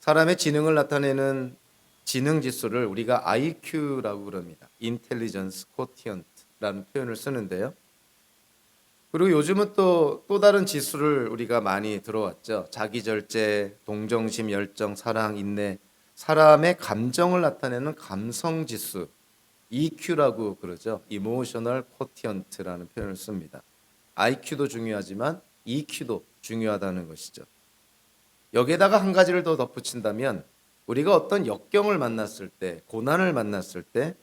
사람의 지능을 나타내는 지능 지수를 우리가 IQ라고 그럽니다. Intelligence Quotient라는 표현을 쓰는데요. 그리고 요즘은 또 다른 지수를 우리가 많이 들어왔죠. 자기절제, 동정심, 열정, 사랑, 인내, 사람의 감정을 나타내는 감성 지수, EQ라고 그러죠. Emotional Quotient라는 표현을 씁니다. IQ도 중요하지만 EQ도 중요하다는 것이죠. 여기에다가 한 가지를 더 덧붙인다면 우리가 어떤 역경을 만났을 때, 고난을 만났을 때,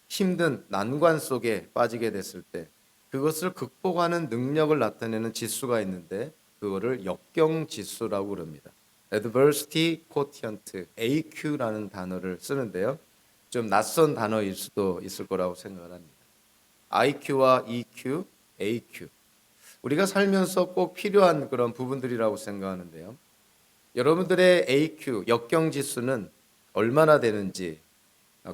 힘든 난관 속에 빠지게 됐을 때 그것을 극복하는 능력을 나타내는 지수가 있는데 그거를 역경 지수라고 그럽니다. Adversity Quotient, AQ라는 단어를 쓰는데요. 좀 낯선 단어일 수도 있을 거라고 생각을 합니다. IQ와 EQ, AQ. 우리가 살면서 꼭 필요한 그런 부분들이라고 생각하는데요. 여러분들의 AQ, 역경 지수는 얼마나 되는지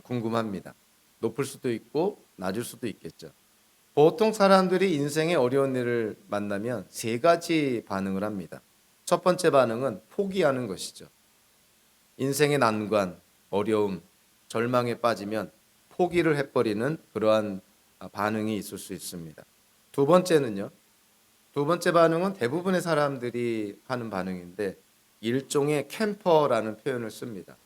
궁금합니다. 높을 수도 있고 낮을 수도 있겠죠. 보통 사람들이 인생의 어려운 일을 만나면 세 가지 반응을 합니다. 첫 번째 반응은 포기하는 것이죠. 인생의 난관, 어려움, 절망에 빠지면 포기를 해버리는 그러한 반응이 있을 수 있습니다. 두 번째는요. 두 번째 반응은 대부분의 사람들이 하는 반응인데 일종의 캠퍼라는 표현을 씁니다.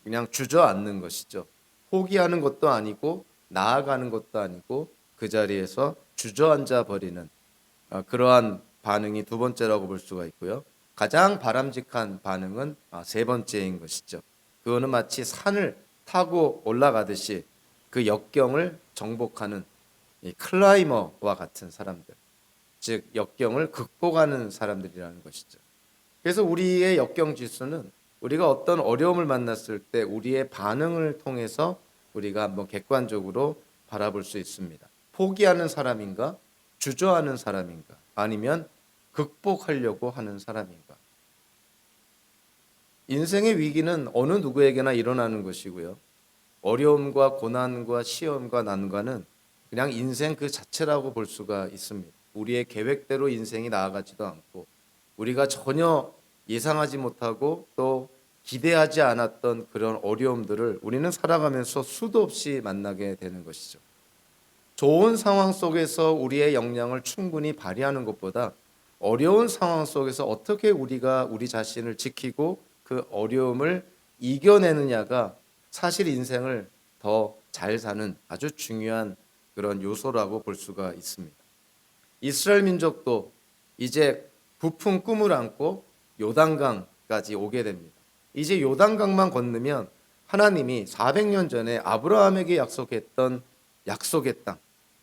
그냥 주저앉는 것이죠. 포기하는 것도 아니고 나아가는 것도 아니고 그 자리에서 주저앉아 버리는 그러한 반응이 두 번째라고 볼 수가 있고요. 가장 바람직한 반응은 세 번째인 것이죠. 그거는 마치 산을 타고 올라가듯이 그 역경을 정복하는 이 클라이머와 같은 사람들, 즉 역경을 극복하는 사람들이라는 것이죠. 그래서 우리의 역경 지수는 우리가 어떤 어려움을 만났을 때 우리의 반응을 통해서 우리가 한번 객관적으로 바라볼 수 있습니다. 포기하는 사람인가? 주저하는 사람인가? 아니면 극복하려고 하는 사람인가? 인생의 위기는 어느 누구에게나 일어나는 것이고요. 어려움과 고난과 시험과 난관은 그냥 인생 그 자체라고 볼 수가 있습니다. 우리의 계획대로 인생이 나아가지도 않고 우리가 전혀 예상하지 못하고 또 기대하지 않았던 그런 어려움들을 우리는 살아가면서 수도 없이 만나게 되는 것이죠. 좋은 상황 속에서 우리의 역량을 충분히 발휘하는 것보다 어려운 상황 속에서 어떻게 우리가 우리 자신을 지키고 그 어려움을 이겨내느냐가 사실 인생을 더 잘 사는 아주 중요한 그런 요소라고 볼 수가 있습니다. 이스라엘 민족도 이제 부푼 꿈을 안고 요단강까지 오게 됩니다. 이제 요단강만 건너면 하나님이 400년 전에 아브라함에게 약속했던 약속의 땅,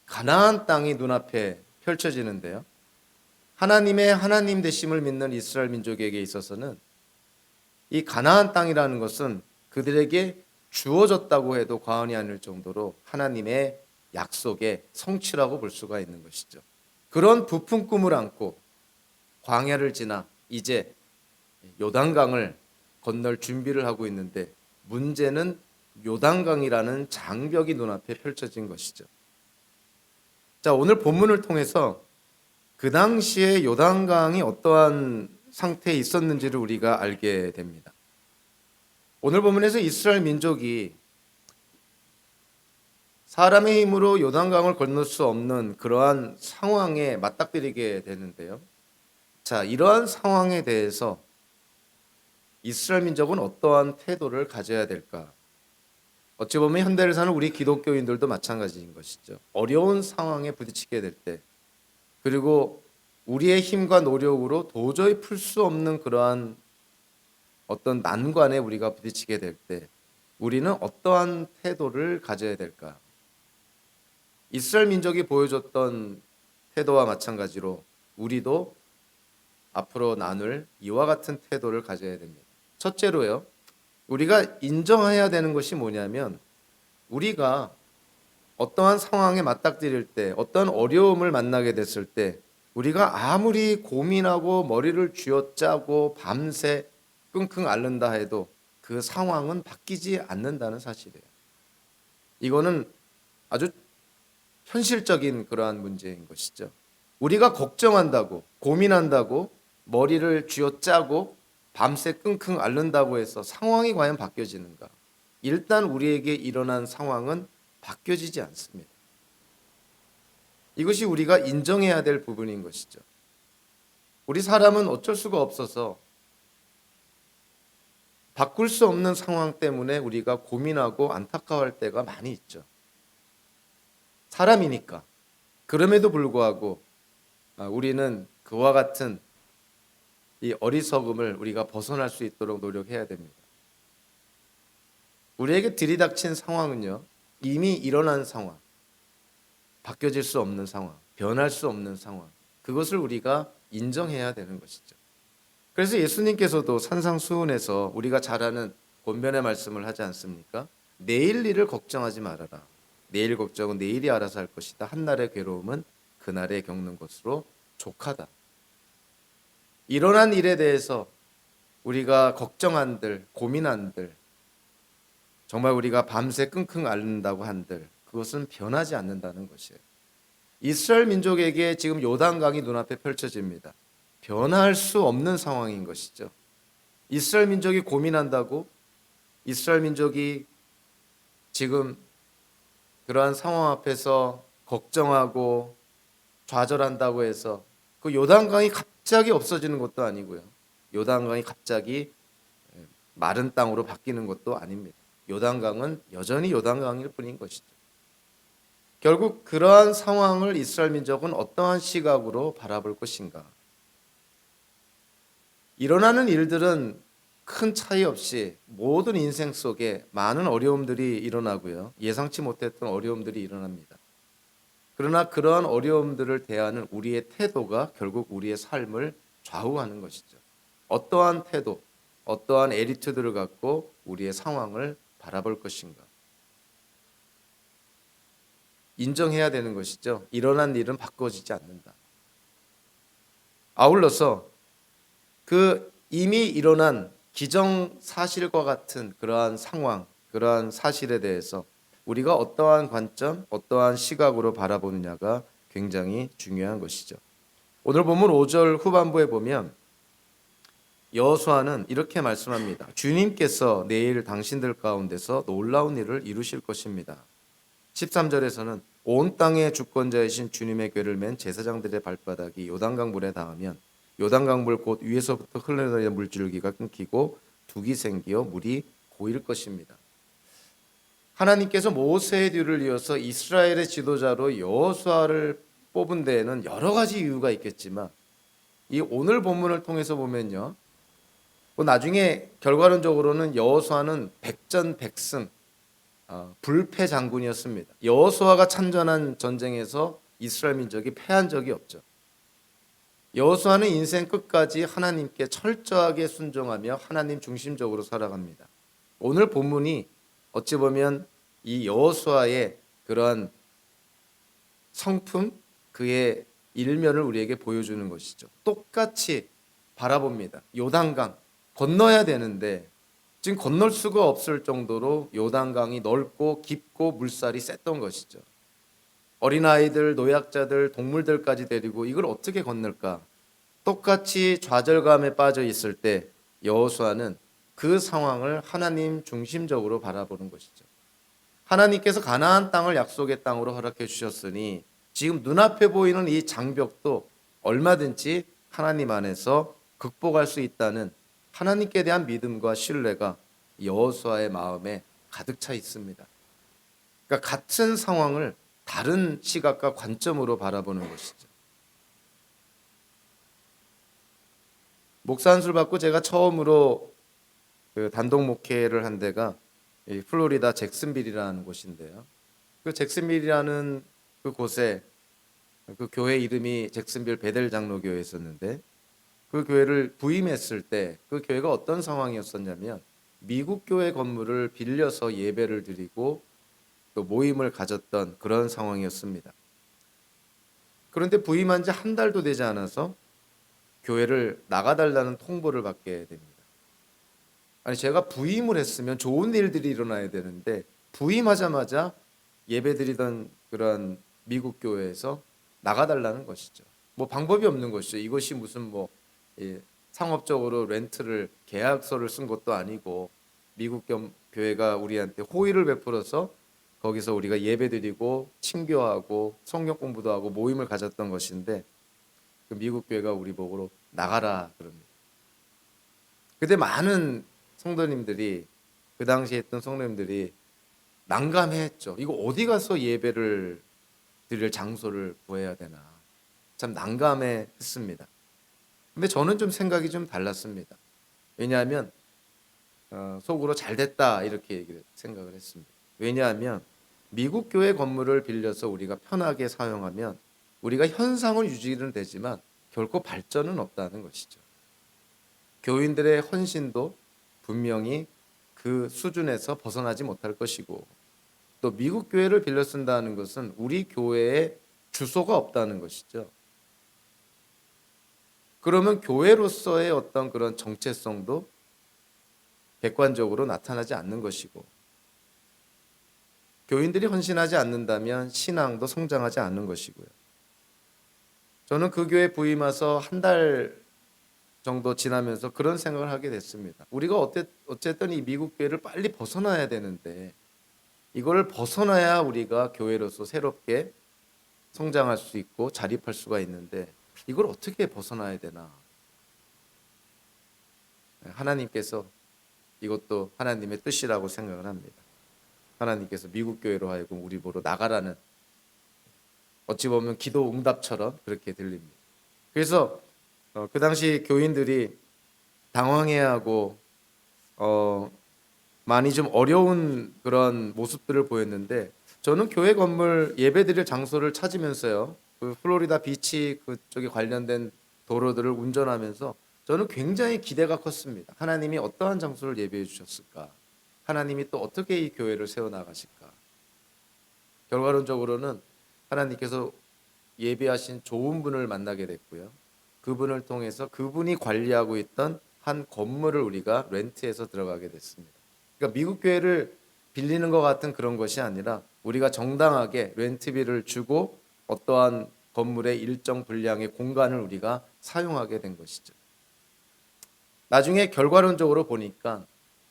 가나안 땅이 눈앞에 펼쳐지는데요. 하나님의 하나님 되심을 믿는 이스라엘 민족에게 있어서는 이 가나안 땅이라는 것은 그들에게 주어졌다고 해도 과언이 아닐 정도로 하나님의 약속의 성취라고 볼 수가 있는 것이죠. 그런 부푼 꿈을 안고 광야를 지나 이제 요단강을 건널 준비를 하고 있는데 문제는 요단강이라는 장벽이 눈앞에 펼쳐진 것이죠. 자, 오늘 본문을 통해서 그 당시에 요단강이 어떠한 상태에 있었는지를 우리가 알게 됩니다. 오늘 본문에서 이스라엘 민족이 사람의 힘으로 요단강을 건널 수 없는 그러한 상황에 맞닥뜨리게 되는데요. 자, 이러한 상황에 대해서 이스라엘 민족은 어떠한 태도를 가져야 될까? 어찌 보면 현대를 사는 우리 기독교인들도 마찬가지인 것이죠. 어려운 상황에 부딪히게 될 때, 그리고 우리의 힘과 노력으로 도저히 풀 수 없는 그러한 어떤 난관에 우리가 부딪히게 될 때, 우리는 어떠한 태도를 가져야 될까? 이스라엘 민족이 보여줬던 태도와 마찬가지로 우리도 앞으로 나눌 이와 같은 태도를 가져야 됩니다. 첫째로요, 우리가 인정해야 되는 것이 뭐냐면 우리가 어떠한 상황에 맞닥뜨릴 때, 어떤 어려움을 만나게 됐을 때 우리가 아무리 고민하고 머리를 쥐어짜고 밤새 끙끙 앓는다 해도 그 상황은 바뀌지 않는다는 사실이에요. 이거는 아주 현실적인 그러한 문제인 것이죠. 우리가 걱정한다고 고민한다고 머리를 쥐어짜고 밤새 끙끙 앓는다고 해서 상황이 과연 바뀌어지는가? 일단 우리에게 일어난 상황은 바뀌어지지 않습니다. 이것이 우리가 인정해야 될 부분인 것이죠. 우리 사람은 어쩔 수가 없어서 바꿀 수 없는 상황 때문에 우리가 고민하고 안타까워할 때가 많이 있죠. 사람이니까. 그럼에도 불구하고 우리는 그와 같은 이 어리석음을 우리가 벗어날 수 있도록 노력해야 됩니다. 우리에게 들이닥친 상황은요, 이미 일어난 상황, 바뀌어질 수 없는 상황, 변할 수 없는 상황, 그것을 우리가 인정해야 되는 것이죠. 그래서 예수님께서도 산상수훈에서 우리가 잘 아는 권면의 말씀을 하지 않습니까? 내일 일을 걱정하지 말아라. 내일 걱정은 내일이 알아서 할 것이다. 한날의 괴로움은 그날에 겪는 것으로 족하다. 일어난 일에 대해서 우리가 걱정한들, 고민한들, 정말 우리가 밤새 끙끙 앓는다고 한들 그것은 변하지 않는다는 것이에요. 이스라엘 민족에게 지금 요단강이 눈앞에 펼쳐집니다. 변할 수 없는 상황인 것이죠. 이스라엘 민족이 고민한다고, 이스라엘 민족이 지금 그러한 상황 앞에서 걱정하고 좌절한다고 해서 그 요단강이 갑자기 없어지는 것도 아니고요. 요단강이 갑자기 마른 땅으로 바뀌는 것도 아닙니다. 요단강은 여전히 요단강일 뿐인 것이죠. 결국 그러한 상황을 이스라엘 민족은 어떠한 시각으로 바라볼 것인가? 일어나는 일들은 큰 차이 없이 모든 인생 속에 많은 어려움들이 일어나고요. 예상치 못했던 어려움들이 일어납니다. 그러나 그러한 어려움들을 대하는 우리의 태도가 결국 우리의 삶을 좌우하는 것이죠. 어떠한 태도, 어떠한 애리튜드를 갖고 우리의 상황을 바라볼 것인가. 인정해야 되는 것이죠. 일어난 일은 바꿔지지 않는다. 아울러서 그 이미 일어난 기정사실과 같은 그러한 상황, 그러한 사실에 대해서 우리가 어떠한 관점, 어떠한 시각으로 바라보느냐가 굉장히 중요한 것이죠. 오늘 본문 5절 후반부에 보면 여호수아는 이렇게 말씀합니다. 주님께서 내일 당신들 가운데서 놀라운 일을 이루실 것입니다. 13절에서는 온 땅의 주권자이신 주님의 궤를 맨 제사장들의 발바닥이 요단강 물에 닿으면 요단강 물 곧 위에서부터 흘러내리는 물줄기가 끊기고 둑이 생기어 물이 고일 것입니다. 하나님께서 모세의 뒤를 이어서 이스라엘의 지도자로 여호수아를 뽑은 데에는 여러 가지 이유가 있겠지만 이 오늘 본문을 통해서 보면요, 나중에 결과론적으로는 여호수아는 백전백승 불패 장군이었습니다. 여호수아가 참전한 전쟁에서 이스라엘 민족이 패한 적이 없죠. 여호수아는 인생 끝까지 하나님께 철저하게 순종하며 하나님 중심적으로 살아갑니다. 오늘 본문이 어찌 보면 이 여호수아의 그러한 성품, 그의 일면을 우리에게 보여주는 것이죠. 똑같이 바라봅니다. 요단강 건너야 되는데 지금 건널 수가 없을 정도로 요단강이 넓고 깊고 물살이 셌던 것이죠. 어린아이들, 노약자들, 동물들까지 데리고 이걸 어떻게 건널까? 똑같이 좌절감에 빠져 있을 때 여호수아는 그 상황을 하나님 중심적으로 바라보는 것이죠. 하나님께서 가나안 땅을 약속의 땅으로 허락해 주셨으니 지금 눈앞에 보이는 이 장벽도 얼마든지 하나님 안에서 극복할 수 있다는 하나님께 대한 믿음과 신뢰가 여호수아의 마음에 가득 차 있습니다. 그러니까 같은 상황을 다른 시각과 관점으로 바라보는 것이죠. 목사 안수를 받고 제가 처음으로 그 단독 목회를 한 데가 플로리다 잭슨빌이라는 곳인데요. 그 잭슨빌이라는 그 곳에 그 교회 이름이 잭슨빌 베델 장로교회였었는데 그 교회를 부임했을 때 그 교회가 어떤 상황이었었냐면 미국 교회 건물을 빌려서 예배를 드리고 또 모임을 가졌던 그런 상황이었습니다. 그런데 부임한 지 한 달도 되지 않아서 교회를 나가달라는 통보를 받게 됩니다. 아니 제가 부임을 했으면 좋은 일들이 일어나야 되는데 부임하자마자 예배드리던 그런 미국 교회에서 나가달라는 것이죠. 뭐 방법이 없는 것이죠. 이것이 무슨 상업적으로 렌트를 계약서를 쓴 것도 아니고 미국 교회가 우리한테 호의를 베풀어서 거기서 우리가 예배드리고 친교하고 성경 공부도 하고 모임을 가졌던 것인데 그 미국 교회가 우리 보고 나가라 그럽니다. 그때 많은 성도님들이 그 당시에 했던 성도님들이 난감해했죠. 이거 어디 가서 예배를 드릴 장소를 구해야 되나 참 난감해했습니다. 근데 저는 좀 생각이 좀 달랐습니다. 왜냐하면 속으로 잘 됐다 이렇게 생각을 했습니다. 왜냐하면 미국 교회 건물을 빌려서 우리가 편하게 사용하면 우리가 현상을 유지는 되지만 결코 발전은 없다는 것이죠. 교인들의 헌신도 분명히 그 수준에서 벗어나지 못할 것이고 또 미국 교회를 빌려 쓴다는 것은 우리 교회에 주소가 없다는 것이죠. 그러면 교회로서의 어떤 그런 정체성도 객관적으로 나타나지 않는 것이고 교인들이 헌신하지 않는다면 신앙도 성장하지 않는 것이고요. 저는 그 교회 부임해서 한 달 정도 지나면서 그런 생각을 하게 됐습니다. 우리가 어쨌든 이 미국 교회를 빨리 벗어나야 되는데 이걸 벗어나야 우리가 교회로서 새롭게 성장할 수 있고 자립할 수가 있는데 이걸 어떻게 벗어나야 되나. 하나님께서 이것도 하나님의 뜻이라고 생각을 합니다. 하나님께서 미국 교회로 하여금 우리 보러 나가라는 어찌 보면 기도 응답처럼 그렇게 들립니다. 그래서 그 당시 교인들이 당황해하고 많이 좀 어려운 그런 모습들을 보였는데 저는 교회 건물 예배드릴 장소를 찾으면서요. 그 플로리다 비치 그쪽에 관련된 도로들을 운전하면서 저는 굉장히 기대가 컸습니다. 하나님이 어떠한 장소를 예배해 주셨을까? 하나님이 또 어떻게 이 교회를 세워나가실까? 결과론적으로는 하나님께서 예배하신 좋은 분을 만나게 됐고요. 그분을 통해서 그분이 관리하고 있던 한 건물을 우리가 렌트해서 들어가게 됐습니다. 그러니까 미국 교회를 빌리는 것 같은 그런 것이 아니라 우리가 정당하게 렌트비를 주고 어떠한 건물의 일정 분량의 공간을 우리가 사용하게 된 것이죠. 나중에 결과론적으로 보니까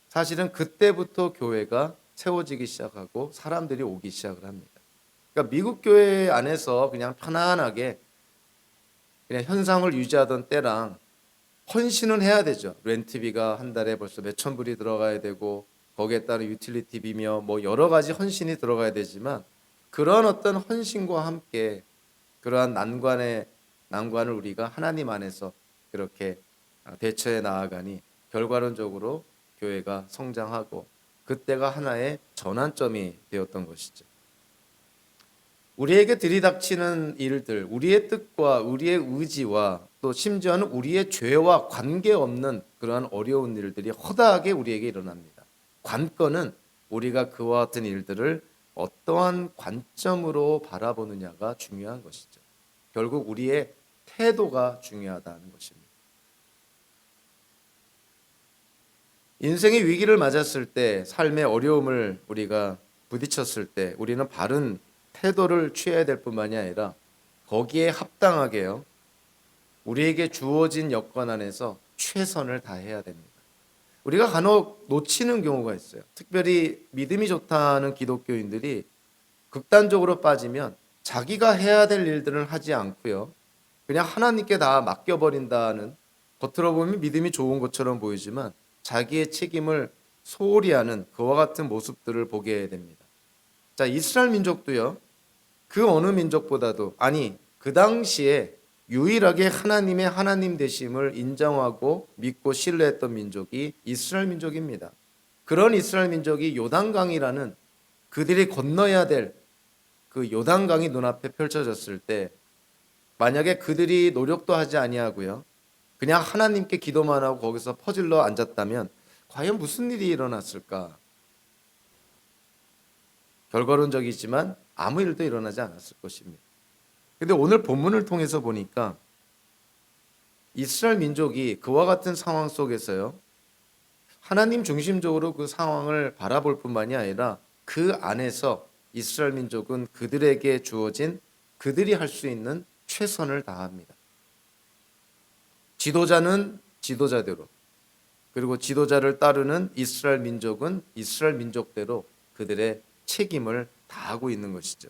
사실은 그때부터 교회가 세워지기 시작하고 사람들이 오기 시작을 합니다. 그러니까 미국 교회 안에서 그냥 편안하게 그냥 현상을 유지하던 때랑 헌신은 해야 되죠. 렌트비가 한 달에 벌써 몇천 불이 들어가야 되고 거기에 따른 유틸리티비며 뭐 여러 가지 헌신이 들어가야 되지만 그런 어떤 헌신과 함께 그러한 난관을 우리가 하나님 안에서 그렇게 대처해 나아가니 결과론적으로 교회가 성장하고 그때가 하나의 전환점이 되었던 것이죠. 우리에게 들이닥치는 일들, 우리의 뜻과 우리의 의지와 또 심지어는 우리의 죄와 관계없는 그러한 어려운 일들이 허다하게 우리에게 일어납니다. 관건은 우리가 그와 같은 일들을 어떠한 관점으로 바라보느냐가 중요한 것이죠. 결국 우리의 태도가 중요하다는 것입니다. 인생의 위기를 맞았을 때, 삶의 어려움을 우리가 부딪혔을 때 우리는 바른 태도를 취해야 될 뿐만이 아니라 거기에 합당하게요. 우리에게 주어진 여건 안에서 최선을 다해야 됩니다. 우리가 간혹 놓치는 경우가 있어요. 특별히 믿음이 좋다는 기독교인들이 극단적으로 빠지면 자기가 해야 될 일들을 하지 않고요. 그냥 하나님께 다 맡겨버린다는 겉으로 보면 믿음이 좋은 것처럼 보이지만 자기의 책임을 소홀히 하는 그와 같은 모습들을 보게 됩니다. 자, 이스라엘 민족도요. 그 어느 민족보다도 그 당시에 유일하게 하나님의 하나님 되심을 인정하고 믿고 신뢰했던 민족이 이스라엘 민족입니다. 그런 이스라엘 민족이 요단강이라는 그들이 건너야 될 그 요단강이 눈앞에 펼쳐졌을 때 만약에 그들이 노력도 하지 아니하고요. 그냥 하나님께 기도만 하고 거기서 퍼질러 앉았다면 과연 무슨 일이 일어났을까? 결과론적이지만 아무 일도 일어나지 않았을 것입니다. 그런데 오늘 본문을 통해서 보니까 이스라엘 민족이 그와 같은 상황 속에서요. 하나님 중심적으로 그 상황을 바라볼 뿐만이 아니라 그 안에서 이스라엘 민족은 그들에게 주어진 그들이 할 수 있는 최선을 다합니다. 지도자는 지도자대로, 그리고 지도자를 따르는 이스라엘 민족은 이스라엘 민족대로 그들의 책임을 다하고 있는 것이죠.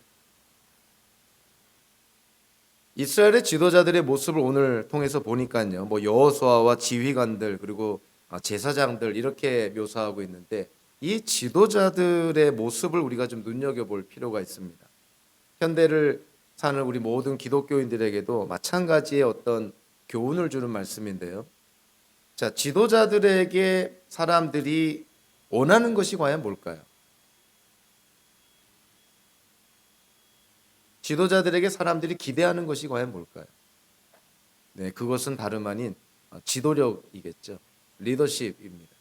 이스라엘의 지도자들의 모습을 오늘 통해서 보니까요, 여호수아와 지휘관들 그리고 제사장들 이렇게 묘사하고 있는데, 이 지도자들의 모습을 우리가 좀 눈여겨볼 필요가 있습니다. 현대를 사는 우리 모든 기독교인들에게도 마찬가지의 어떤 교훈을 주는 말씀인데요. 자, 지도자들에게 사람들이 원하는 것이 과연 뭘까요? 지도자들에게 사람들이 기대하는 것이 과연 뭘까요? 네, 그것은 다름 아닌 지도력이겠죠. 리더십입니다.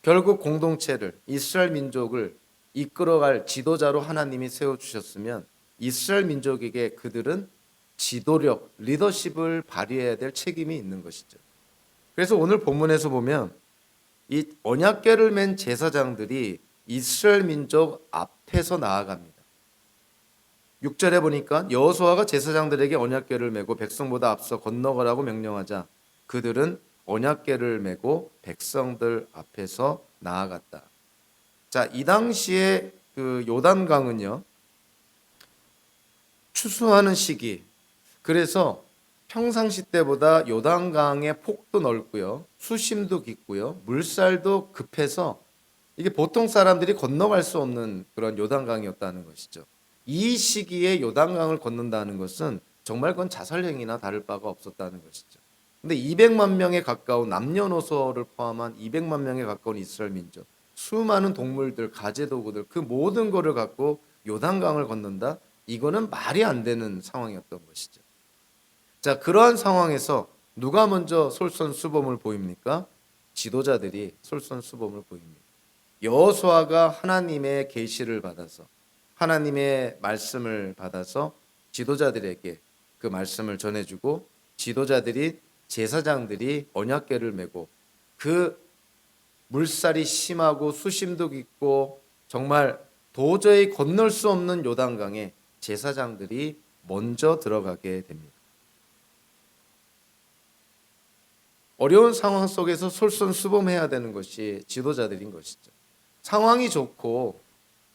결국 공동체를, 이스라엘 민족을 이끌어갈 지도자로 하나님이 세워주셨으면 이스라엘 민족에게 그들은 지도력, 리더십을 발휘해야 될 책임이 있는 것이죠. 그래서 오늘 본문에서 보면 이 언약궤를 맨 제사장들이 이스라엘 민족 앞에서 나아갑니다. 6절에 보니까 여호수아가 제사장들에게 언약궤를 메고 백성보다 앞서 건너가라고 명령하자 그들은 언약궤를 메고 백성들 앞에서 나아갔다. 자, 이 당시에 그 요단강은요, 추수하는 시기, 그래서 평상시 때보다 요단강의 폭도 넓고요, 수심도 깊고요, 물살도 급해서 이게 보통 사람들이 건너갈 수 없는 그런 요단강이었다는 것이죠. 이 시기에 요단강을 건넌다는 것은 정말 그건 자살행위나 다를 바가 없었다는 것이죠. 근데 200만 명에 가까운 남녀노소를 포함한 200만 명에 가까운 이스라엘 민족, 수많은 동물들, 가재도구들, 그 모든 거를 갖고 요단강을 건넌다? 이거는 말이 안 되는 상황이었던 것이죠. 자, 그러한 상황에서 누가 먼저 솔선수범을 보입니까? 지도자들이 솔선수범을 보입니다. 여호수아가 하나님의 계시를 받아서, 하나님의 말씀을 받아서 지도자들에게 그 말씀을 전해주고, 지도자들이, 제사장들이 언약궤를 메고 그 물살이 심하고 수심도 깊고 정말 도저히 건널 수 없는 요단강에 제사장들이 먼저 들어가게 됩니다. 어려운 상황 속에서 솔선수범해야 되는 것이 지도자들인 것이죠. 상황이 좋고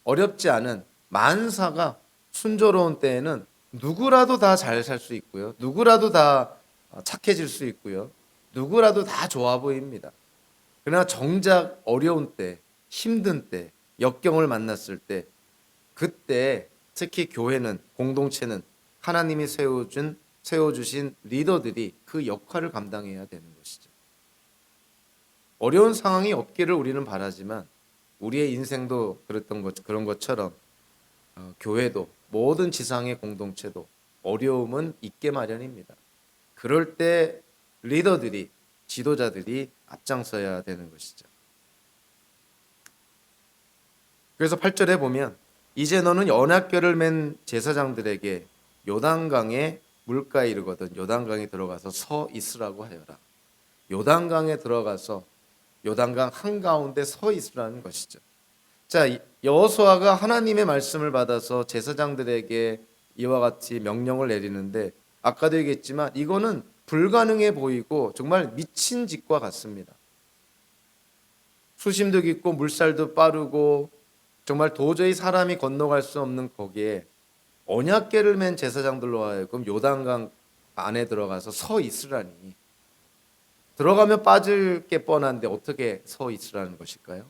어렵지 않은 만사가 순조로운 때에는 누구라도 다 잘 살 수 있고요, 누구라도 다 착해질 수 있고요, 누구라도 다 좋아 보입니다. 그러나 정작 어려운 때, 힘든 때, 역경을 만났을 때, 그때 특히 교회는, 공동체는 하나님이 세워주신 리더들이 그 역할을 감당해야 되는 것이죠. 어려운 상황이 없기를 우리는 바라지만 우리의 인생도 그런 것처럼 교회도, 모든 지상의 공동체도 어려움은 있게 마련입니다. 그럴 때 리더들이, 지도자들이 앞장서야 되는 것이죠. 그래서 8절에 보면 이제 너는 언약궤를 맨 제사장들에게 요단강의 물가에 이르거든 요단강에 들어가서 서 있으라고 하여라. 요단강에 들어가서 요단강 한가운데 서 있으라는 것이죠. 자, 여호수아가 하나님의 말씀을 받아서 제사장들에게 이와 같이 명령을 내리는데, 아까도 얘기했지만 이거는 불가능해 보이고 정말 미친 짓과 같습니다. 수심도 깊고 물살도 빠르고 정말 도저히 사람이 건너갈 수 없는 거기에 언약궤를 맨 제사장들로 하여금 요단강 안에 들어가서 서 있으라니, 들어가면 빠질 게 뻔한데 어떻게 서 있으라는 것일까요?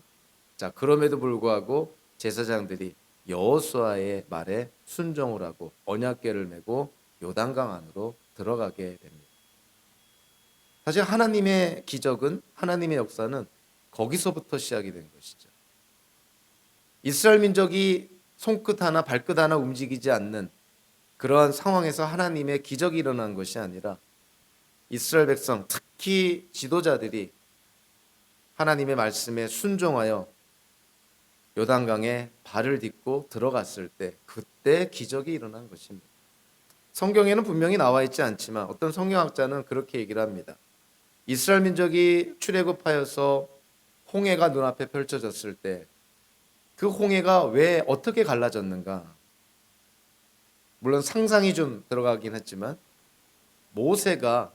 자, 그럼에도 불구하고 제사장들이 여호수아의 말에 순종을 하고 언약궤를 메고 요단강 안으로 들어가게 됩니다. 사실 하나님의 기적은, 하나님의 역사는 거기서부터 시작이 된 것이죠. 이스라엘 민족이 손끝 하나 발끝 하나 움직이지 않는 그러한 상황에서 하나님의 기적이 일어난 것이 아니라 이스라엘 백성, 특히 지도자들이 하나님의 말씀에 순종하여 요단강에 발을 딛고 들어갔을 때, 그때 기적이 일어난 것입니다. 성경에는 분명히 나와 있지 않지만 어떤 성경학자는 그렇게 얘기를 합니다. 이스라엘 민족이 출애굽하여서 홍해가 눈앞에 펼쳐졌을 때 그 홍해가 왜 어떻게 갈라졌는가? 물론 상상이 좀 들어가긴 했지만 모세가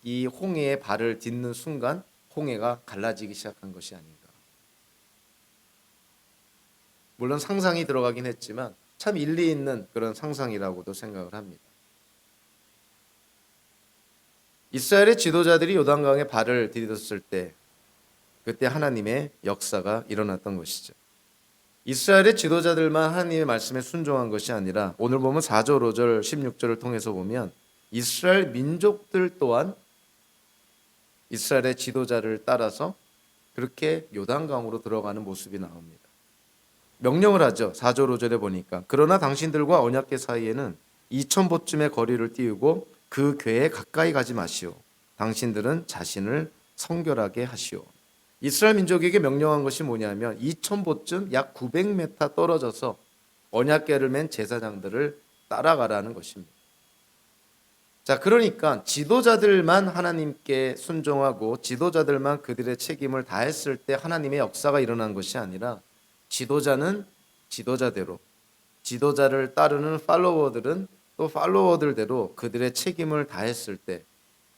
이 홍해에 발을 딛는 순간 홍해가 갈라지기 시작한 것이 아닌가. 물론 상상이 들어가긴 했지만 참 일리 있는 그런 상상이라고도 생각을 합니다. 이스라엘의 지도자들이 요단강에 발을 디뎠을 때 그때 하나님의 역사가 일어났던 것이죠. 이스라엘의 지도자들만 하나님의 말씀에 순종한 것이 아니라 오늘 보면 4절, 5절, 16절을 통해서 보면 이스라엘 민족들 또한 이스라엘의 지도자를 따라서 그렇게 요단강으로 들어가는 모습이 나옵니다. 명령을 하죠. 4절, 5절에 보니까 그러나 당신들과 언약궤 사이에는 2000보쯤의 거리를 띄우고 그 궤에 가까이 가지 마시오. 당신들은 자신을 성결하게 하시오. 이스라엘 민족에게 명령한 것이 뭐냐면 2000보쯤 약 900m 떨어져서 언약궤를 맨 제사장들을 따라가라는 것입니다. 자, 그러니까 지도자들만 하나님께 순종하고 지도자들만 그들의 책임을 다했을 때 하나님의 역사가 일어난 것이 아니라 지도자는 지도자대로, 지도자를 따르는 팔로워들은 또 팔로워들대로 그들의 책임을 다했을 때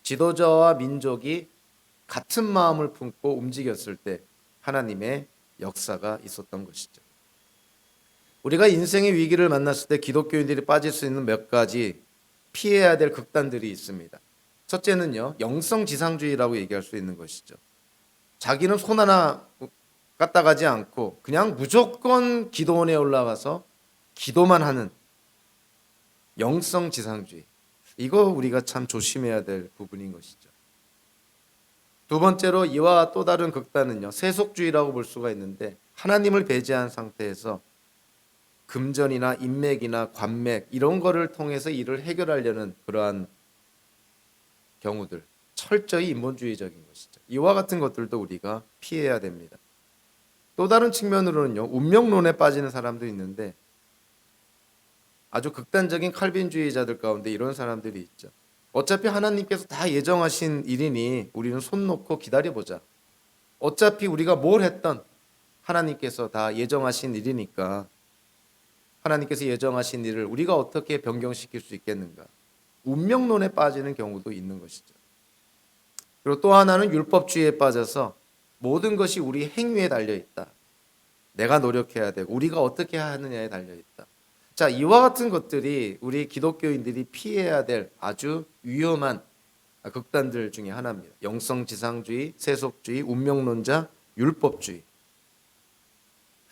지도자와 민족이 같은 마음을 품고 움직였을 때 하나님의 역사가 있었던 것이죠. 우리가 인생의 위기를 만났을 때 기독교인들이 빠질 수 있는 몇 가지 피해야 될 극단들이 있습니다. 첫째는요, 영성지상주의라고 얘기할 수 있는 것이죠. 자기는 손 하나 까딱하지 않고 그냥 무조건 기도원에 올라가서 기도만 하는 영성지상주의. 이거 우리가 참 조심해야 될 부분인 것이죠. 두 번째로 이와 또 다른 극단은요, 세속주의라고 볼 수가 있는데 하나님을 배제한 상태에서 금전이나 인맥이나 관맥 이런 거를 통해서 일을 해결하려는 그러한 경우들, 철저히 인본주의적인 것이죠. 이와 같은 것들도 우리가 피해야 됩니다. 또 다른 측면으로는요, 운명론에 빠지는 사람도 있는데 아주 극단적인 칼빈주의자들 가운데 이런 사람들이 있죠. 어차피 하나님께서 다 예정하신 일이니 우리는 손 놓고 기다려보자. 어차피 우리가 뭘 했던 하나님께서 다 예정하신 일이니까 하나님께서 예정하신 일을 우리가 어떻게 변경시킬 수 있겠는가. 운명론에 빠지는 경우도 있는 것이죠. 그리고 또 하나는 율법주의에 빠져서 모든 것이 우리 행위에 달려있다. 내가 노력해야 되고 우리가 어떻게 하느냐에 달려있다. 자, 이와 같은 것들이 우리 기독교인들이 피해야 될 아주 위험한 극단들 중에 하나입니다. 영성지상주의, 세속주의, 운명론자, 율법주의.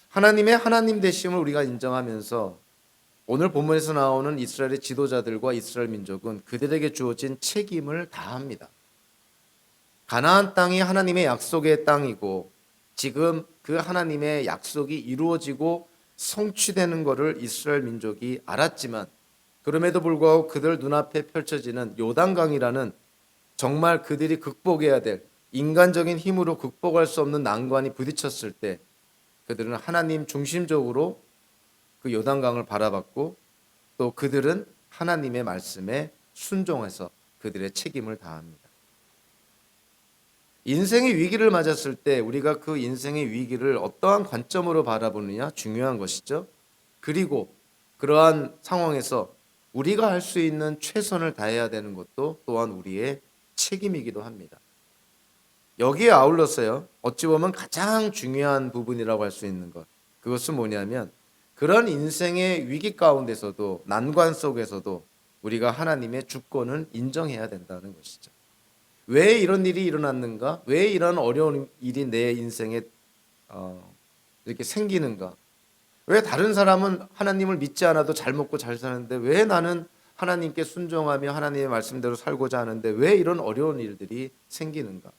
하나님의 하나님 되심을 우리가 인정하면서 오늘 본문에서 나오는 이스라엘의 지도자들과 이스라엘 민족은 그들에게 주어진 책임을 다합니다. 가나안 땅이 하나님의 약속의 땅이고 지금 그 하나님의 약속이 이루어지고 성취되는 것을 이스라엘 민족이 알았지만 그럼에도 불구하고 그들 눈앞에 펼쳐지는 요단강이라는 정말 그들이 극복해야 될 인간적인 힘으로 극복할 수 없는 난관이 부딪혔을 때 그들은 하나님 중심적으로 그 요단강을 바라봤고 또 그들은 하나님의 말씀에 순종해서 그들의 책임을 다합니다. 인생의 위기를 맞았을 때 우리가 그 인생의 위기를 어떠한 관점으로 바라보느냐 중요한 것이죠. 그리고 그러한 상황에서 우리가 할 수 있는 최선을 다해야 되는 것도 또한 우리의 책임이기도 합니다. 여기에 아울러서요, 어찌 보면 가장 중요한 부분이라고 할 수 있는 것, 그것은 뭐냐면 그런 인생의 위기 가운데서도 난관 속에서도 우리가 하나님의 주권을 인정해야 된다는 것이죠. 왜 이런 일이 일어났는가? 왜 이런 어려운 일이 내 인생에 이렇게 생기는가? 왜 다른 사람은 하나님을 믿지 않아도 잘 먹고 잘 사는데 왜 나는 하나님께 순종하며 하나님의 말씀대로 살고자 하는데 왜 이런 어려운 일들이 생기는가?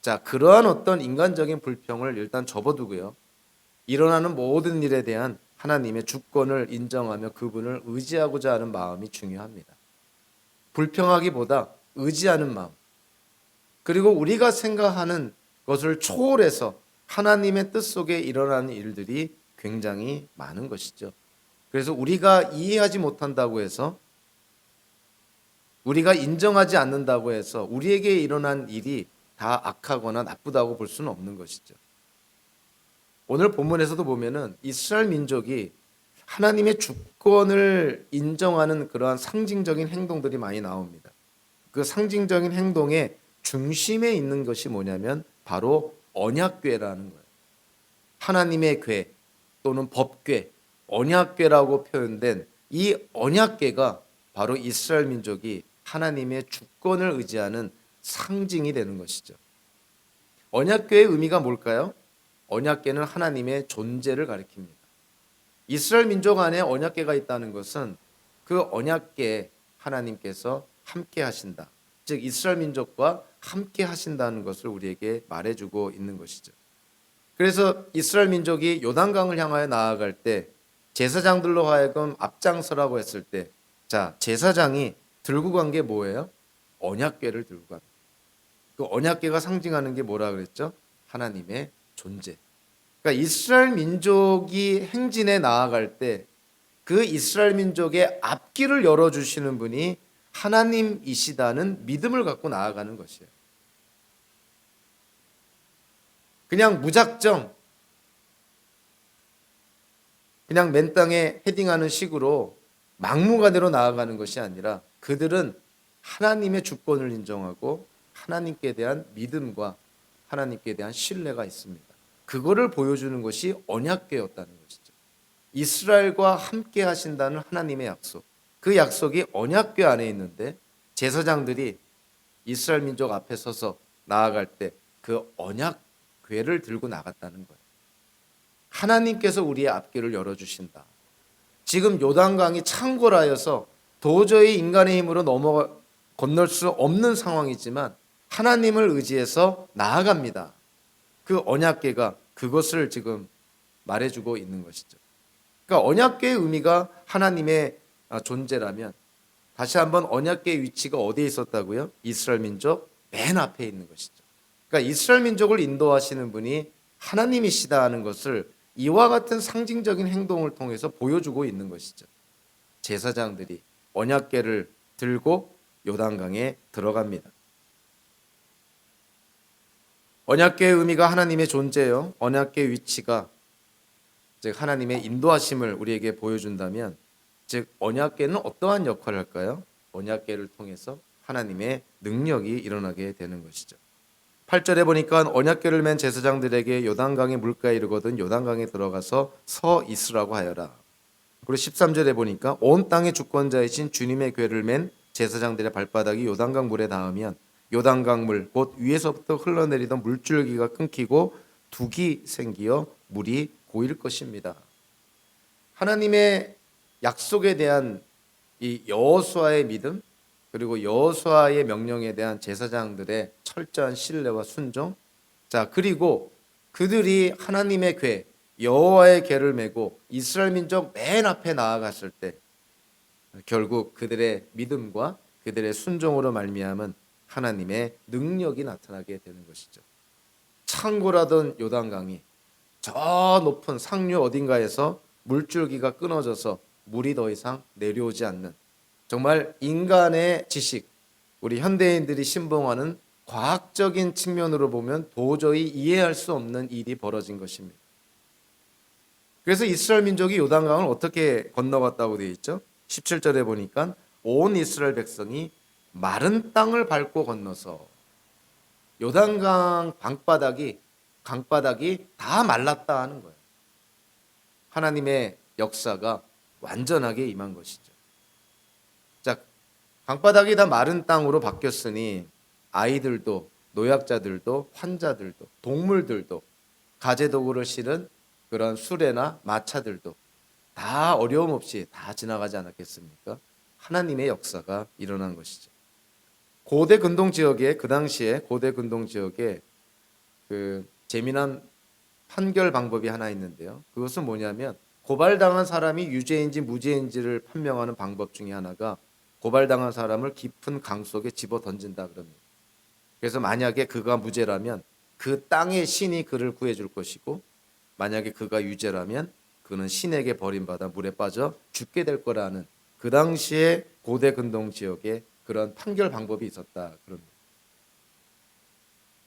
자, 그러한 어떤 인간적인 불평을 일단 접어두고요. 일어나는 모든 일에 대한 하나님의 주권을 인정하며 그분을 의지하고자 하는 마음이 중요합니다. 불평하기보다 의지하는 마음. 그리고 우리가 생각하는 것을 초월해서 하나님의 뜻 속에 일어나는 일들이 굉장히 많은 것이죠. 그래서 우리가 이해하지 못한다고 해서 우리가 인정하지 않는다고 해서 우리에게 일어난 일이 다 악하거나 나쁘다고 볼 수는 없는 것이죠. 오늘 본문에서도 보면은 이스라엘 민족이 하나님의 주권을 인정하는 그러한 상징적인 행동들이 많이 나옵니다. 그 상징적인 행동의 중심에 있는 것이 뭐냐면 바로 언약궤라는 거예요. 하나님의 궤 또는 법궤, 언약궤라고 표현된 이 언약궤가 바로 이스라엘 민족이 하나님의 주권을 의지하는 상징이 되는 것이죠. 언약궤의 의미가 뭘까요? 언약궤는 하나님의 존재를 가리킵니다. 이스라엘 민족 안에 언약궤가 있다는 것은 그 언약궤에 하나님께서 함께 하신다. 즉 이스라엘 민족과 함께 하신다는 것을 우리에게 말해주고 있는 것이죠. 그래서 이스라엘 민족이 요단강을 향하여 나아갈 때 제사장들로 하여금 앞장서라고 했을 때, 자, 제사장이 들고 간 게 뭐예요? 언약궤를 들고 갑니다. 그 언약궤가 상징하는 게 뭐라 그랬죠? 하나님의 존재. 그러니까 이스라엘 민족이 행진에 나아갈 때 그 이스라엘 민족의 앞길을 열어주시는 분이 하나님이시다는 믿음을 갖고 나아가는 것이에요. 그냥 무작정 그냥 맨 땅에 헤딩하는 식으로 막무가내로 나아가는 것이 아니라 그들은 하나님의 주권을 인정하고 하나님께 대한 믿음과 하나님께 대한 신뢰가 있습니다. 그거를 보여주는 것이 언약궤였다는 것이죠. 이스라엘과 함께 하신다는 하나님의 약속. 그 약속이 언약궤 안에 있는데 제사장들이 이스라엘 민족 앞에 서서 나아갈 때 그 언약궤를 들고 나갔다는 거예요. 하나님께서 우리의 앞길을 열어주신다. 지금 요단강이 창궐하여서 도저히 인간의 힘으로 건널 수 없는 상황이지만 하나님을 의지해서 나아갑니다. 그 언약궤가 그것을 지금 말해주고 있는 것이죠. 그러니까 언약궤의 의미가 하나님의 존재라면 다시 한번 언약궤의 위치가 어디에 있었다고요? 이스라엘 민족 맨 앞에 있는 것이죠. 그러니까 이스라엘 민족을 인도하시는 분이 하나님이시다 하는 것을 이와 같은 상징적인 행동을 통해서 보여주고 있는 것이죠. 제사장들이 언약궤를 들고 요단강에 들어갑니다. 언약궤의 의미가 하나님의 존재요. 언약궤의 위치가 즉 하나님의 인도하심을 우리에게 보여준다면 즉 언약궤는 어떠한 역할을 할까요? 언약궤를 통해서 하나님의 능력이 일어나게 되는 것이죠. 8절에 보니까 언약궤를 맨 제사장들에게 요단강의 물가에 이르거든 요단강에 들어가서 서 있으라고 하여라. 그리고 13절에 보니까 온 땅의 주권자이신 주님의 궤를 맨 제사장들의 발바닥이 요단강 물에 닿으면 요단강 물 곧 위에서부터 흘러내리던 물줄기가 끊기고 둑이 생기어 물이 고일 것입니다. 하나님의 약속에 대한 이 여호수아의 믿음 그리고 여호수아의 명령에 대한 제사장들의 철저한 신뢰와 순종. 자, 그리고 그들이 하나님의 궤, 여호와의 궤를 메고 이스라엘 민족 맨 앞에 나아갔을 때 결국 그들의 믿음과 그들의 순종으로 말미암은 하나님의 능력이 나타나게 되는 것이죠. 창궐하던 요단강이 저 높은 상류 어딘가에서 물줄기가 끊어져서 물이 더 이상 내려오지 않는 정말 인간의 지식, 우리 현대인들이 신봉하는 과학적인 측면으로 보면 도저히 이해할 수 없는 일이 벌어진 것입니다. 그래서 이스라엘 민족이 요단강을 어떻게 건너갔다고 되어 있죠? 17절에 보니까 온 이스라엘 백성이 마른 땅을 밟고 건너서 요단강 강바닥이 다 말랐다 하는 거예요. 하나님의 역사가 완전하게 임한 것이죠. 자, 강바닥이 다 마른 땅으로 바뀌었으니 아이들도 노약자들도 환자들도 동물들도 가재도구를 실은 그런 수레나 마차들도 다 어려움 없이 다 지나가지 않았겠습니까? 하나님의 역사가 일어난 것이죠. 고대 근동 지역에 그 당시에 고대 근동 지역에 그 재미난 판결 방법이 하나 있는데요. 그것은 뭐냐면 고발당한 사람이 유죄인지 무죄인지를 판명하는 방법 중에 하나가 고발당한 사람을 깊은 강 속에 집어 던진다 그럽니다. 그래서 만약에 그가 무죄라면 그 땅의 신이 그를 구해줄 것이고 만약에 그가 유죄라면 그는 신에게 버림받아 물에 빠져 죽게 될 거라는 그 당시에 고대 근동 지역에 그런 판결 방법이 있었다 그럽니다.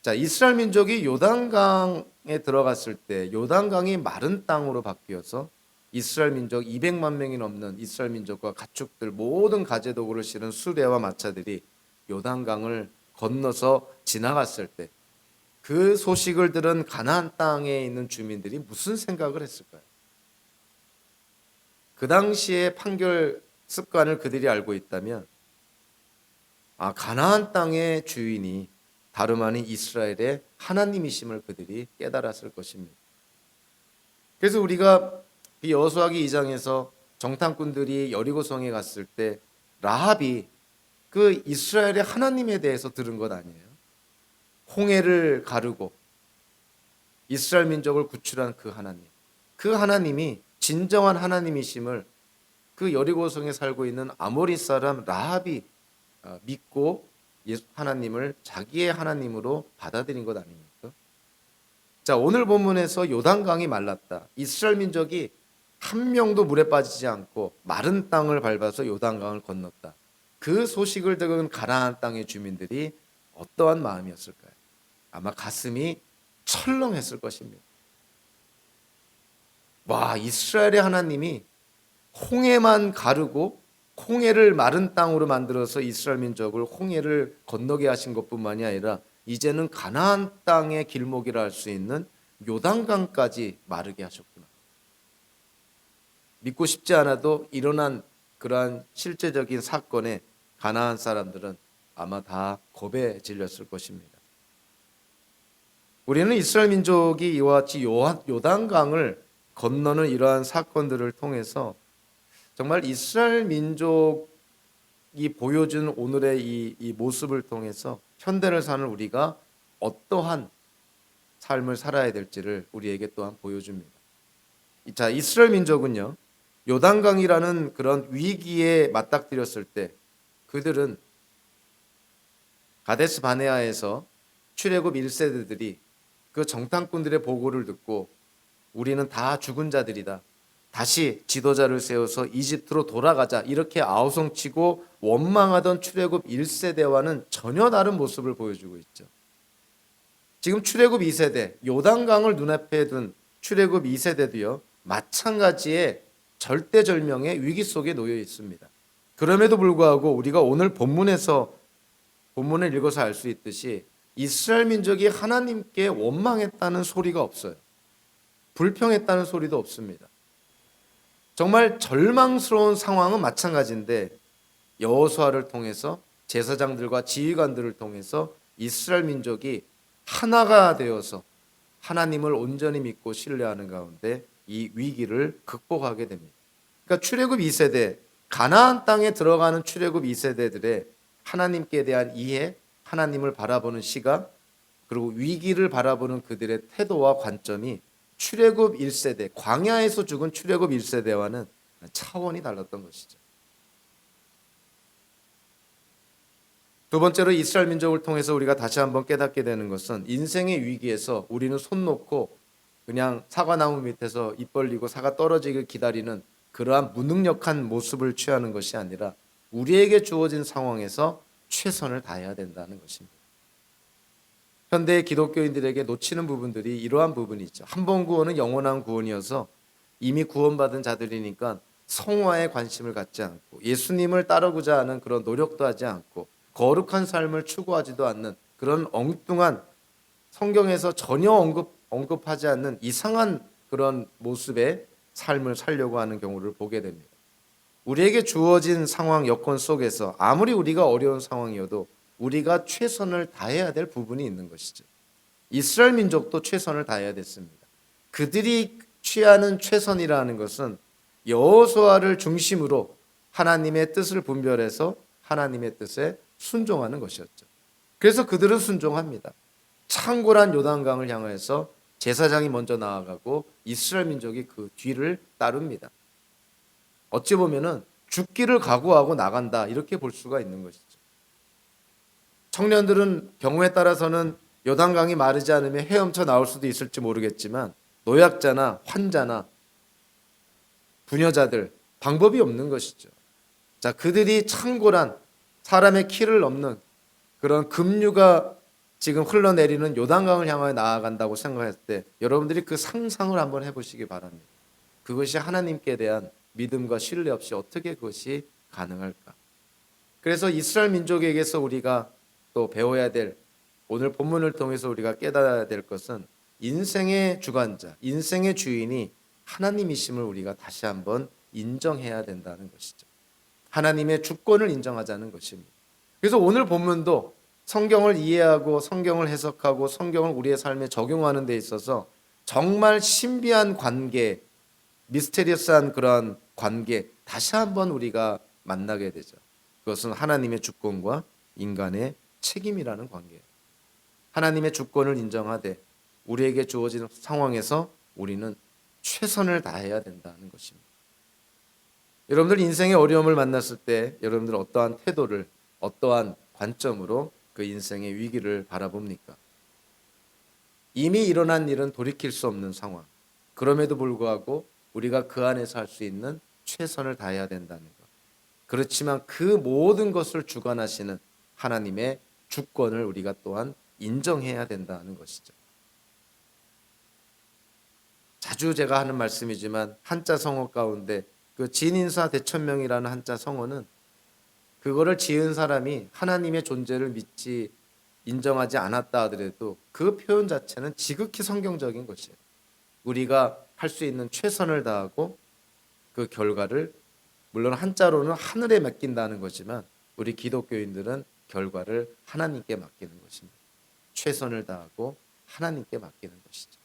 자, 이스라엘 민족이 요단강에 들어갔을 때 요단강이 마른 땅으로 바뀌어서 이스라엘 민족 200만 명이 넘는 이스라엘 민족과 가축들 모든 가재도구를 실은 수레와 마차들이 요단강을 건너서 지나갔을 때 그 소식을 들은 가나안 땅에 있는 주민들이 무슨 생각을 했을까요? 그 당시의 판결 습관을 그들이 알고 있다면 가나안 땅의 주인이 다름 아닌 이스라엘의 하나님이심을 그들이 깨달았을 것입니다. 그래서 우리가 이 여호수아기 2장에서 정탐꾼들이 여리고성에 갔을 때 라합이 그 이스라엘의 하나님에 대해서 들은 것 아니에요? 홍해를 가르고 이스라엘 민족을 구출한 그 하나님, 그 하나님이 진정한 하나님이심을 그 여리고성에 살고 있는 아모리 사람 라합이 믿고 하나님을 자기의 하나님으로 받아들인 것 아닙니까? 자, 오늘 본문에서 요단강이 말랐다. 이스라엘 민족이 한 명도 물에 빠지지 않고 마른 땅을 밟아서 요단강을 건넜다. 그 소식을 들은 가나안 땅의 주민들이 어떠한 마음이었을까요? 아마 가슴이 철렁했을 것입니다. 와, 이스라엘의 하나님이 홍해만 가르고 홍해를 마른 땅으로 만들어서 이스라엘 민족을 홍해를 건너게 하신 것뿐만이 아니라 이제는 가나안 땅의 길목이라 할 수 있는 요단강까지 마르게 하셨구나. 믿고 싶지 않아도 일어난 그러한 실제적인 사건에 가나안 사람들은 아마 다 겁에 질렸을 것입니다. 우리는 이스라엘 민족이 이와 같이 요단강을 건너는 이러한 사건들을 통해서 정말 이스라엘 민족이 보여준 오늘의 이 모습을 통해서 현대를 사는 우리가 어떠한 삶을 살아야 될지를 우리에게 또한 보여줍니다. 자, 이스라엘 민족은요, 요단강이라는 그런 위기에 맞닥뜨렸을 때 그들은 가데스 바네아에서 출애굽 1세대들이 그 정탐꾼들의 보고를 듣고 우리는 다 죽은 자들이다. 다시 지도자를 세워서 이집트로 돌아가자. 이렇게 아우성치고 원망하던 출애굽 1세대와는 전혀 다른 모습을 보여주고 있죠. 지금 출애굽 2세대, 요단강을 눈앞에 둔 출애굽 2세대도요. 마찬가지의 절대절명의 위기 속에 놓여 있습니다. 그럼에도 불구하고 우리가 오늘 본문을 읽어서 알 수 있듯이 이스라엘 민족이 하나님께 원망했다는 소리가 없어요. 불평했다는 소리도 없습니다. 정말 절망스러운 상황은 마찬가지인데 여호수아를 통해서 제사장들과 지휘관들을 통해서 이스라엘 민족이 하나가 되어서 하나님을 온전히 믿고 신뢰하는 가운데 이 위기를 극복하게 됩니다. 그러니까 출애굽 2세대, 가나안 땅에 들어가는 출애굽 2세대들의 하나님께 대한 이해, 하나님을 바라보는 시각, 그리고 위기를 바라보는 그들의 태도와 관점이 출애굽 1세대, 광야에서 죽은 출애굽 1세대와는 차원이 달랐던 것이죠. 두 번째로 이스라엘 민족을 통해서 우리가 다시 한번 깨닫게 되는 것은 인생의 위기에서 우리는 손 놓고 그냥 사과나무 밑에서 입 벌리고 사과 떨어지길 기다리는 그러한 무능력한 모습을 취하는 것이 아니라 우리에게 주어진 상황에서 최선을 다해야 된다는 것입니다. 현대의 기독교인들에게 놓치는 부분들이 이러한 부분이 있죠. 한 번 구원은 영원한 구원이어서 이미 구원받은 자들이니까 성화에 관심을 갖지 않고 예수님을 따르고자 하는 그런 노력도 하지 않고 거룩한 삶을 추구하지도 않는 그런 엉뚱한 성경에서 전혀 언급하지 않는 이상한 그런 모습의 삶을 살려고 하는 경우를 보게 됩니다. 우리에게 주어진 상황 여건 속에서 아무리 우리가 어려운 상황이어도 우리가 최선을 다해야 될 부분이 있는 것이죠. 이스라엘 민족도 최선을 다해야 됐습니다. 그들이 취하는 최선이라는 것은 여호수아를 중심으로 하나님의 뜻을 분별해서 하나님의 뜻에 순종하는 것이었죠. 그래서 그들은 순종합니다. 창고란 요단강을 향해서 제사장이 먼저 나아가고 이스라엘 민족이 그 뒤를 따릅니다. 어찌 보면은 죽기를 각오하고 나간다 이렇게 볼 수가 있는 것이죠. 청년들은 경우에 따라서는 요단강이 마르지 않으면 헤엄쳐 나올 수도 있을지 모르겠지만 노약자나 환자나 부녀자들 방법이 없는 것이죠. 자, 그들이 창고란 사람의 키를 넘는 그런 급류가 지금 흘러내리는 요단강을 향하여 나아간다고 생각했을 때 여러분들이 그 상상을 한번 해보시기 바랍니다. 그것이 하나님께 대한 믿음과 신뢰 없이 어떻게 그것이 가능할까? 그래서 이스라엘 민족에게서 우리가 또 배워야 될, 오늘 본문을 통해서 우리가 깨달아야 될 것은 인생의 주관자, 인생의 주인이 하나님이심을 우리가 다시 한번 인정해야 된다는 것이죠. 하나님의 주권을 인정하자는 것입니다. 그래서 오늘 본문도 성경을 이해하고 성경을 해석하고 성경을 우리의 삶에 적용하는 데 있어서 정말 신비한 관계, 미스테리어스한 그런 관계 다시 한번 우리가 만나게 되죠. 그것은 하나님의 주권과 인간의 책임이라는 관계예요. 하나님의 주권을 인정하되 우리에게 주어진 상황에서 우리는 최선을 다해야 된다는 것입니다. 여러분들 인생의 어려움을 만났을 때 여러분들 어떠한 태도를, 어떠한 관점으로 그 인생의 위기를 바라봅니까? 이미 일어난 일은 돌이킬 수 없는 상황. 그럼에도 불구하고 우리가 그 안에서 할 수 있는 최선을 다해야 된다는 것. 그렇지만 그 모든 것을 주관하시는 하나님의 주권을 우리가 또한 인정해야 된다는 것이죠. 자주 제가 하는 말씀이지만 한자 성어 가운데 그 진인사 대천명이라는 한자 성어는 그거를 지은 사람이 하나님의 존재를 믿지 인정하지 않았다 하더라도 그 표현 자체는 지극히 성경적인 것이에요. 우리가 할 수 있는 최선을 다하고 그 결과를 물론 한자로는 하늘에 맡긴다는 거지만 우리 기독교인들은 결과를 하나님께 맡기는 것입니다. 최선을 다하고 하나님께 맡기는 것이죠.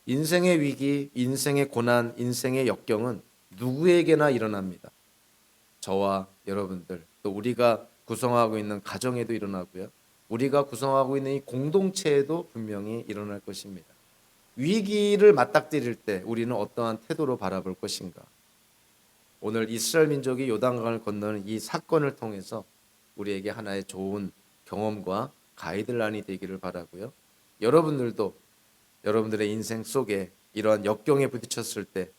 인생의 위기, 인생의 고난, 인생의 역경은 누구에게나 일어납니다. 저와 여러분들, 또 우리가 구성하고 있는 가정에도 일어나고요. 우리가 구성하고 있는 이 공동체에도 분명히 일어날 것입니다. 위기를 맞닥뜨릴 때 우리는 어떠한 태도로 바라볼 것인가? 오늘 이스라엘 민족이 요단강을 건너는 이 사건을 통해서 우리에게 하나의 좋은 경험과 가이드라인이 되기를 바라고요. 여러분들도 여러분들의 인생 속에 이러한 역경에 부딪혔을 때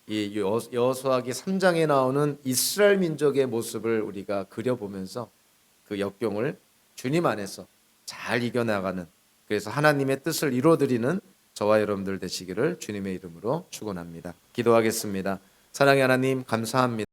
이 여호수아기 3장에 나오는 이스라엘 민족의 모습을 우리가 그려보면서 그 역경을 주님 안에서 잘 이겨나가는, 그래서 하나님의 뜻을 이루어드리는 저와 여러분들 되시기를 주님의 이름으로 축원합니다. 기도하겠습니다. 사랑의 하나님 감사합니다.